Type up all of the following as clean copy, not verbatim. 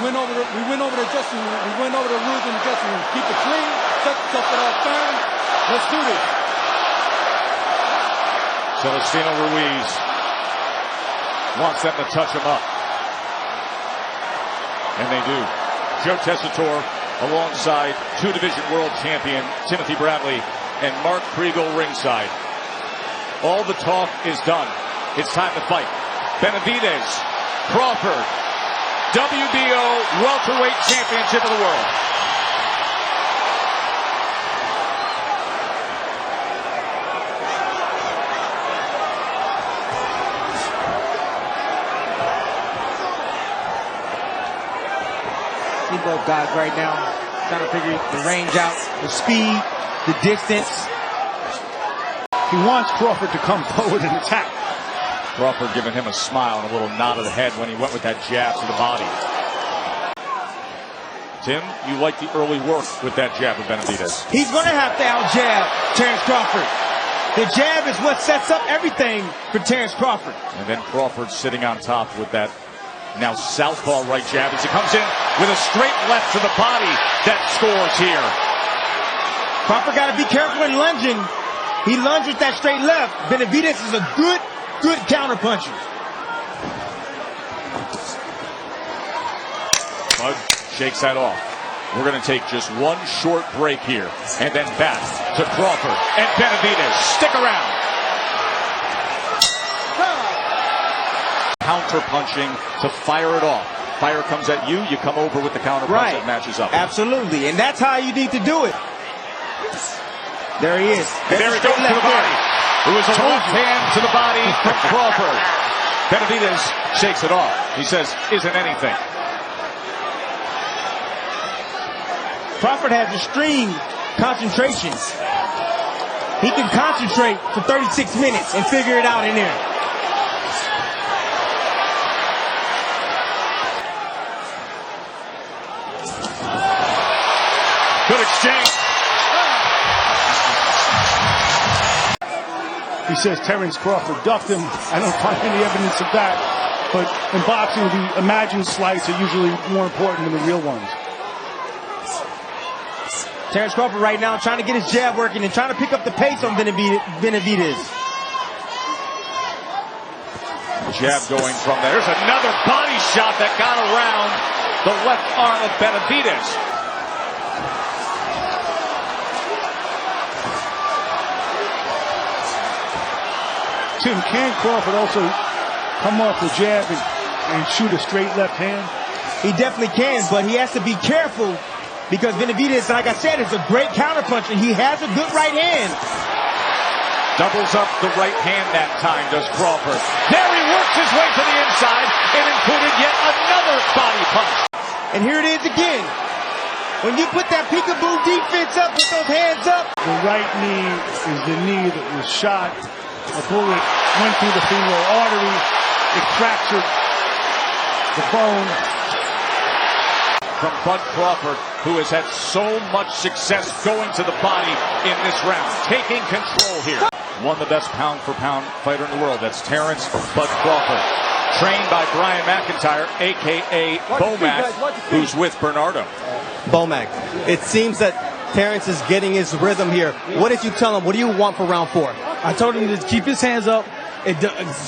went over the dressing room. We went over the rules in the dressing room. Keep it clean, set yourself it all firm. Let's do this. Celestino Ruiz wants them to touch him up. And they do. Joe Tessitore alongside two-division world champion Timothy Bradley and Mark Kriegel ringside. All the talk is done. It's time to fight. Benavidez, Crawford, WBO welterweight championship of the world. See both guys right now trying to figure the range out, the speed, the distance. He wants Crawford to come forward and attack. Crawford giving him a smile and a little nod of the head when he went with that jab to the body. Tim, you like the early work with that jab of Benavidez. He's going to have to out-jab Terence Crawford. The jab is what sets up everything for Terence Crawford. And then Crawford sitting on top with that now southpaw right jab as he comes in with a straight left to the body that scores here. Crawford got to be careful in lunging. He lunged with that straight left. Benavidez is a good counterpuncher. Bud shakes that off. We're going to take just one short break here and then back to Crawford and Benavidez. Stick around. Counter punching to fire it off. Fire comes at you, you come over with the counter punch that matches up. Absolutely, and that's how you need to do it. There he is. And there he goes to the body. It was a left hand to the body from Crawford. Benavidez shakes it off. He says, isn't anything. Crawford has extreme concentration. He can concentrate for 36 minutes and figure it out in there. Good exchange. He says Terence Crawford ducked him. I don't find any evidence of that. But in boxing, the imagined slights are usually more important than the real ones. Terence Crawford right now trying to get his jab working and trying to pick up the pace on Benavidez. Jab going from there. There's another body shot that got around the left arm of Benavidez. Tim, can Crawford also come off the jab and shoot a straight left hand? He definitely can, but he has to be careful because Benavidez, like I said, is a great counterpuncher. He has a good right hand. Doubles up the right hand that time, does Crawford. There he works his way to the inside and included yet another body punch. And here it is again. When you put that peekaboo defense up with those hands up. The right knee is the knee that was shot. A bullet went through the femoral artery. It fractured the bone. From Bud Crawford, who has had so much success going to the body in this round, taking control here. One of the best pound-for-pound fighter in the world. That's Terence Bud Crawford, trained by Brian McIntyre, a.k.a. Bomac, who's with Bernardo. Bomac, it seems that Terence is getting his rhythm here. What did you tell him? What do you want for round 4? I told him to keep his hands up and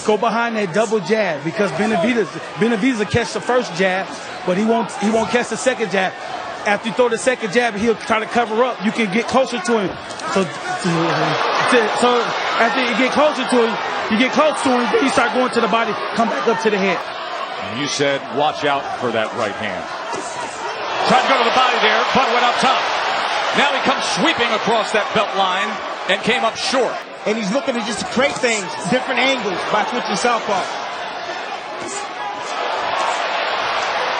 go behind that double jab because Benavidez will catch the first jab, but he won't catch the second jab. After you throw the second jab, he'll try to cover up. You can get closer to him. So after you get closer to him, then you start going to the body, come back up to the head. And you said, watch out for that right hand. Tried to go to the body there, but went up top. Now he comes sweeping across that belt line and came up short. And he's looking to just create things, different angles by switching southpaw.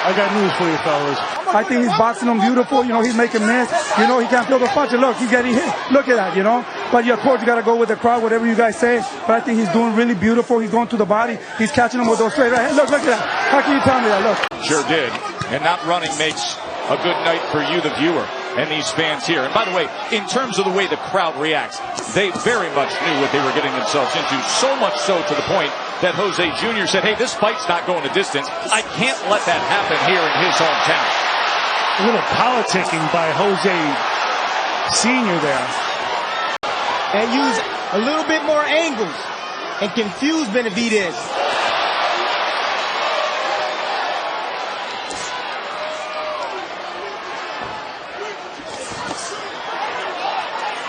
I got news for you, fellas. I think he's boxing him beautiful. You know, he's making minutes. You know, he can't feel the punch. Look, he's getting hit. Look at that, you know. But, of course, you got to go with the crowd, whatever you guys say. But I think he's doing really beautiful. He's going to the body. He's catching him with those straight right hands. Look at that. How can you tell me that? Look. Sure did. And not running makes a good night for you, the viewer, and these fans here. And by the way, in terms of the way the crowd reacts, they very much knew what they were getting themselves into, so much so to the point that Jose Jr. said, hey, this fight's not going a distance. I can't let that happen here in his hometown. A little politicking by Jose Sr. there. And use a little bit more angles and confuse Benavidez.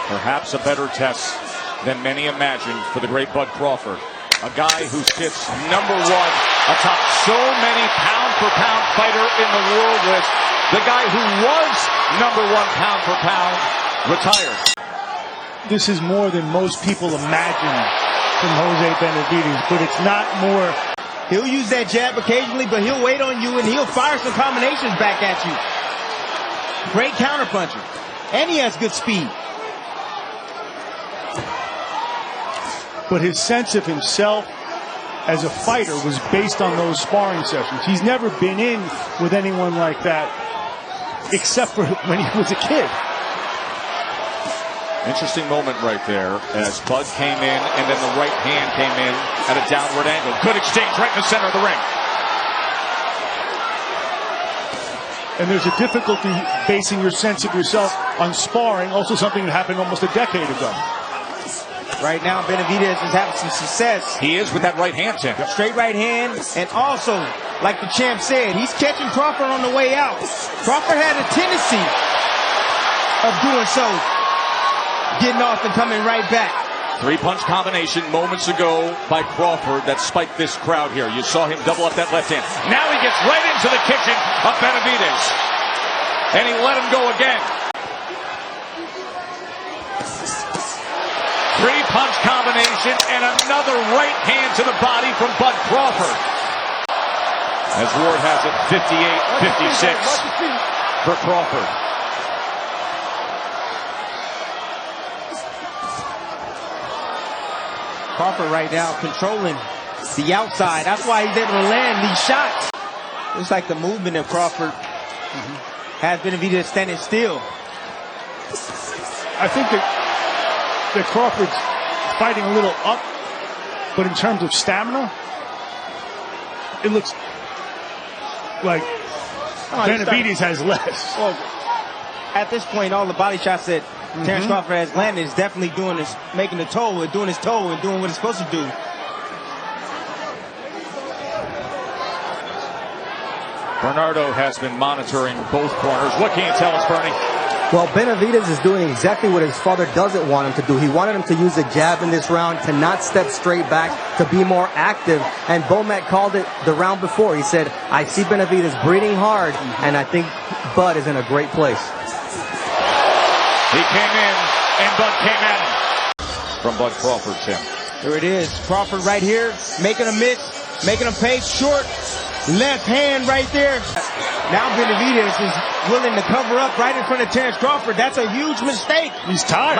Perhaps a better test than many imagined for the great Bud Crawford. A guy who sits #1 atop so many pound-for-pound fighter in the world list. The guy who was #1 pound-for-pound retired. This is more than most people imagine from Jose Benavidez, but it's not more. He'll use that jab occasionally, but he'll wait on you and he'll fire some combinations back at you. Great counterpuncher. And he has good speed. But his sense of himself as a fighter was based on those sparring sessions. He's never been in with anyone like that, except for when he was a kid. Interesting moment right there as Bud came in and then the right hand came in at a downward angle. Good exchange right in the center of the ring. And there's a difficulty basing your sense of yourself on sparring, also something that happened almost a decade ago. Right now, Benavidez is having some success. He is with that right hand, Tim. Straight right hand, and also, like the champ said, he's catching Crawford on the way out. Crawford had a tendency of doing so, getting off and coming right back. 3-punch combination moments ago by Crawford that spiked this crowd here. You saw him double up that left hand. Now he gets right into the kitchen of Benavidez. And he let him go again. 3-punch combination and another right hand to the body from Bud Crawford. As Ward has it 58-56 for Crawford. Crawford right now controlling the outside. That's why he's able to land these shots. Looks like the movement of Crawford has Benavidez standing still. I think that Crawford's fighting a little up, but in terms of stamina, it looks like Benavidez has less. Well, at this point, all the body shots that Terence Crawford has landed is definitely doing this, making a toll, and doing his toll, and doing what it's supposed to do. Bernardo has been monitoring both corners. What can you tell us, Bernie? Well, Benavidez is doing exactly what his father doesn't want him to do. He wanted him to use a jab in this round, to not step straight back, to be more active. And Bomac called it the round before. He said, I see Benavidez breathing hard, and I think Bud is in a great place. He came in, and Bud came at him. From Bud Crawford, Tim. Here it is. Crawford right here, making a miss, making a pace short. Left hand right there. Now Benavidez is willing to cover up right in front of Terence Crawford. That's a huge mistake. He's tired.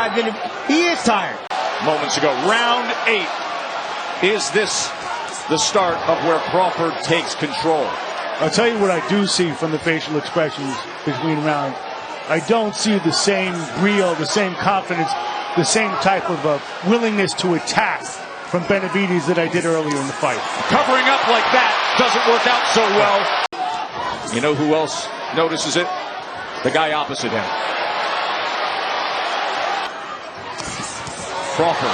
He is tired. Moments ago, round 8. Is this the start of where Crawford takes control? I'll tell you what I do see from the facial expressions between rounds. I don't see the same brio, the same confidence, the same type of willingness to attack from Benavidez that I did earlier in the fight. Covering up like that doesn't work out so well. You know who else notices it? The guy opposite him. Crawford.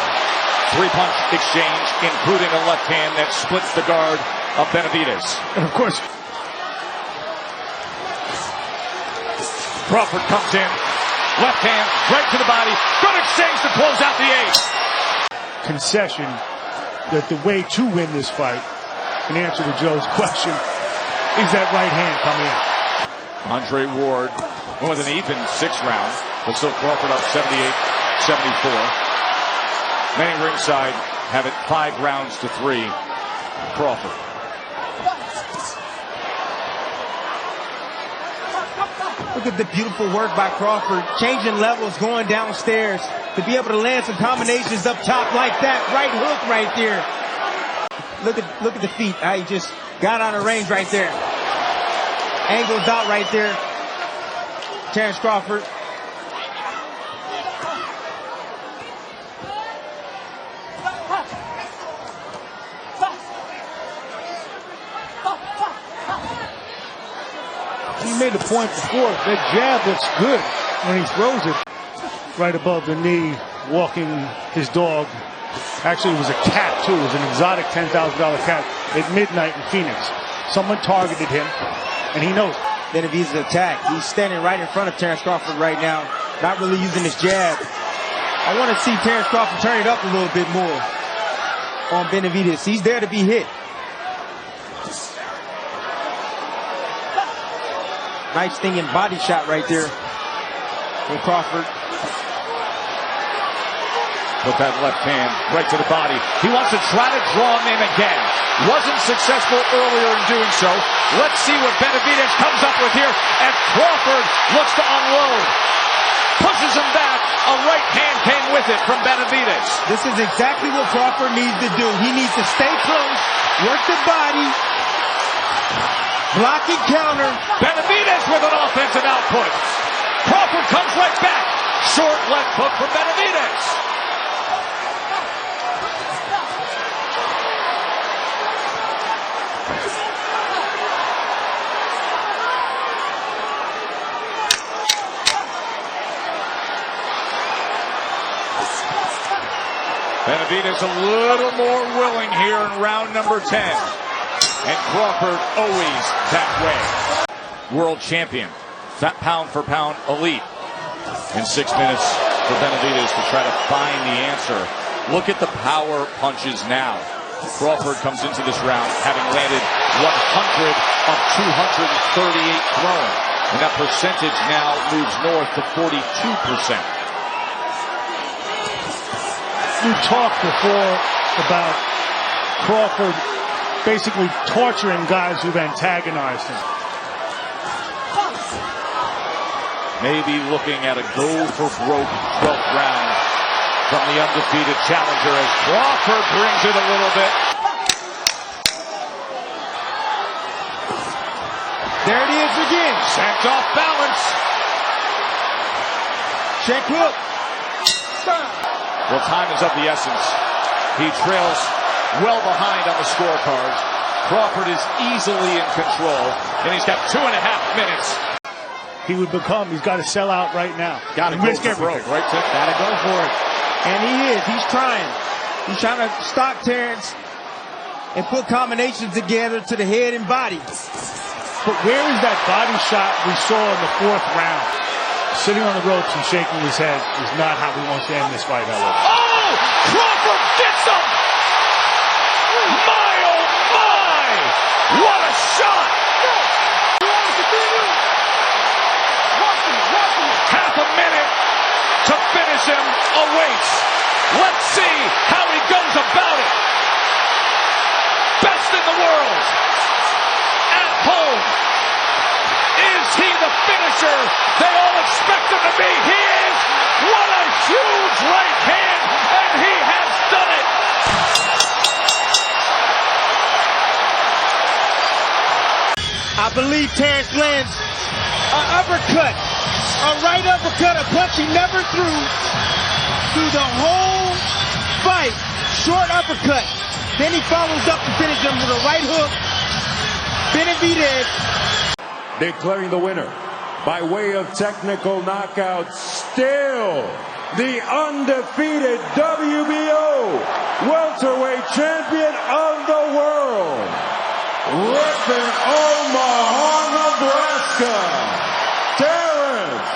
3-punch exchange, including a left hand that splits the guard of Benavidez. And of course, Crawford comes in. Left hand, right to the body. Good exchange to close out the 8. Concession that the way to win this fight, in answer to Joe's question, is that right hand coming in. Andre Ward with an even 6th round, but still Crawford up 78-74. Many ringside have it 5 rounds to 3. Crawford. Look at the beautiful work by Crawford, changing levels, going downstairs to be able to land some combinations up top like that. Right hook right there. Look at the feet. He just got out of range right there. Angles out right there. Terence Crawford. He made the point before. That jab looks good when he throws it. Right above the knee, walking his dog. Actually, it was a cat, too. It was an exotic $10,000 cat at midnight in Phoenix. Someone targeted him, and he knows it. Benavidez attack. He's standing right in front of Terence Crawford right now, not really using his jab. I want to see Terence Crawford turn it up a little bit more on Benavidez. He's there to be hit. Nice stinging body shot right there from Crawford. Put that left hand right to the body. He wants to try to draw him in again. Wasn't successful earlier in doing so. Let's see what Benavidez comes up with here as Crawford looks to unload. Pushes him back. A right hand came with it from Benavidez. This is exactly what Crawford needs to do. He needs to stay close, work the body, block and counter. Benavidez with an offensive output. Crawford comes right back. Short left hook from Benavidez. Benavidez a little more willing here in round number 10. And Crawford always that way. World champion, pound for pound elite. In 6 minutes for Benavidez to try to find the answer. Look at the power punches now. Crawford comes into this round having landed 100 of 238 thrown. And that percentage now moves north to 42%. We talked before about Crawford basically torturing guys who've antagonized him. Maybe looking at a go-for-broke 12th round from the undefeated challenger as Crawford brings it a little bit. There it is again. Sent off balance. Check hook. Well, time is of the essence. He trails well behind on the scorecards. Crawford is easily in control, and he's got 2.5 minutes. He's got to sell out right now. Got to risk everything, right, Tim? Got to go for it. And he is. He's trying. He's trying to stop Terence and put combinations together to the head and body. But where is that body shot we saw in the 4th round? Sitting on the ropes and shaking his head is not how he wants to end this fight, however. Oh! Crawford gets him! My, oh my! What a shot! Half a minute to finish him awaits. Let's see how he goes about it. Best in the world. At home. Is he the finisher they all expect him to be? He is! What a huge right hand, and he has done it! I believe Terence lands an uppercut, a right uppercut, a punch he never threw through the whole fight. Short uppercut. Then he follows up to finish him with a right hook. Benavidez declaring the winner by way of technical knockout, still the undefeated WBO welterweight champion of the world, repping Omaha, Nebraska, Terence